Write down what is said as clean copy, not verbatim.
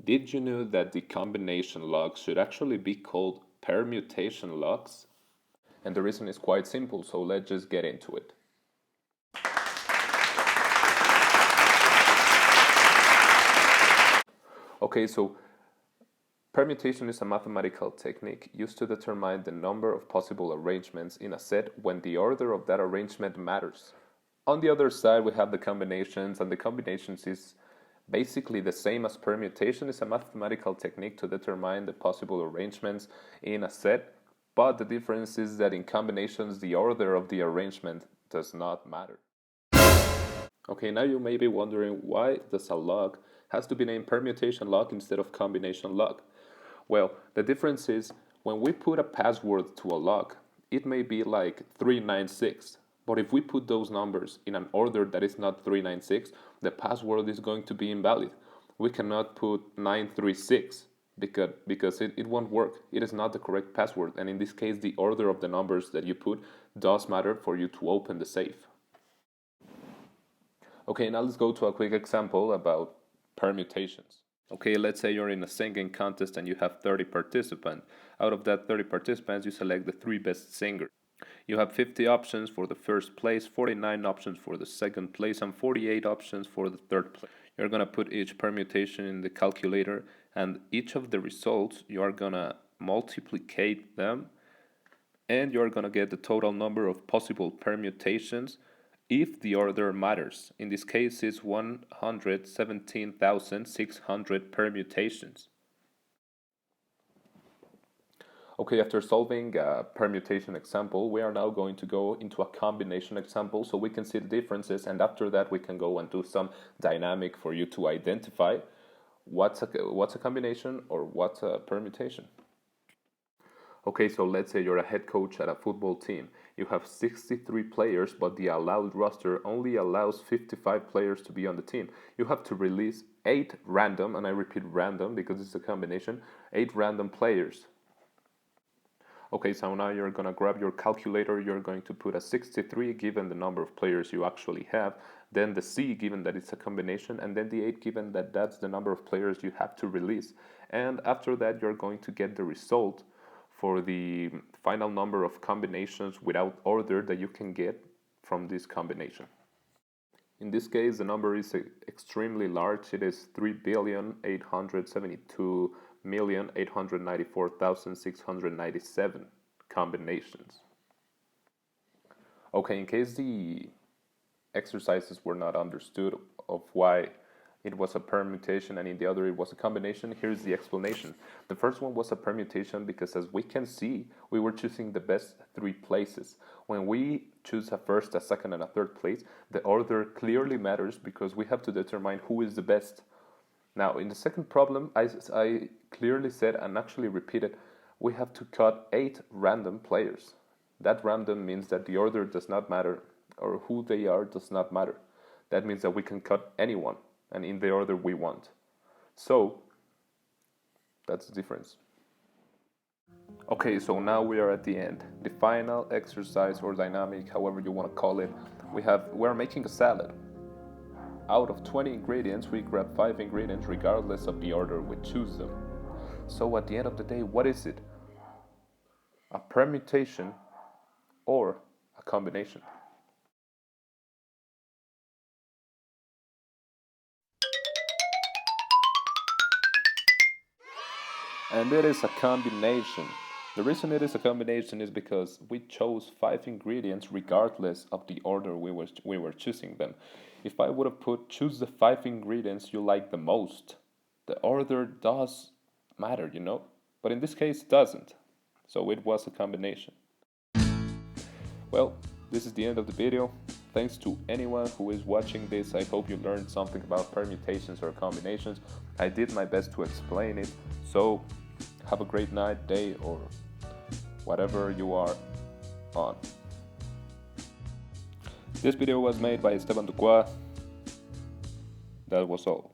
did you know that the combination logs should actually be called permutation logs? And the reason is quite simple, so let's just get into it. Okay, so permutation is a mathematical technique used to determine the number of possible arrangements in a set when the order of that arrangement matters. On the other side, we have the combinations, and the combinations is basically the same as permutation. It's a mathematical technique to determine the possible arrangements in a set, but the difference is that in combinations, the order of the arrangement does not matter. Okay, now you may be wondering, why does a log has to be named permutation log instead of combination log? Well, the difference is when we put a password to a log, it may be like 396. But if we put those numbers in an order that is not 396, the password is going to be invalid. We cannot put 936 because it won't work. It is not the correct password. And in this case, the order of the numbers that you put does matter for you to open the safe. Okay, now let's go to a quick example about permutations. Okay, let's say you're in a singing contest and you have 30 participants. Out of that 30 participants, you select the 3 best singers. You have 50 options for the first place, 49 options for the second place, and 48 options for the third place. You're going to put each permutation in the calculator, and each of the results, you are going to multiplicate them, and you're going to get the total number of possible permutations if the order matters. In this case, it's 117,600 permutations. Okay, after solving a permutation example, we are now going to go into a combination example so we can see the differences, and after that we can go and do some dynamic for you to identify what's a combination or what's a permutation. Okay, so let's say you're a head coach at a football team. You have 63 players, but the allowed roster only allows 55 players to be on the team. You have to release 8 random, and I repeat random because it's a combination, 8 random players. Okay, so now you're going to grab your calculator, you're going to put a 63 given the number of players you actually have, then the C given that it's a combination, and then the 8 given that that's the number of players you have to release. And after that, you're going to get the result for the final number of combinations without order that you can get from this combination. In this case, the number is extremely large. It is 3,872,894,697 combinations. Okay, in case the exercises were not understood of why it was a permutation and in the other it was a combination, here's the explanation. The first one was a permutation because, as we can see, we were choosing the best 3 places. When we choose a first, a second, and a third place, the order clearly matters because we have to determine who is the best. Now, in the second problem, I clearly said and actually repeated, we have to cut 8 random players. That random means that the order does not matter, or who they are does not matter. That means that we can cut anyone, and in the order we want. So, that's the difference. Okay, so now we are at the end. The final exercise or dynamic, however you want to call it, we're making a salad. Out of 20 ingredients, we grab 5 ingredients regardless of the order we choose them. So at the end of the day, what is it? A permutation or a combination? And it is a combination. The reason it is a combination is because we chose 5 ingredients regardless of the order we were choosing them. If I would have put choose the 5 ingredients you like the most, the order does matter, you know? But in this case, it doesn't. So it was a combination. Well, this is the end of the video. Thanks to anyone who is watching this. I hope you learned something about permutations or combinations. I did my best to explain it. So have a great night, day, or whatever you are on. This video was made by Esteban Ducois. That was all.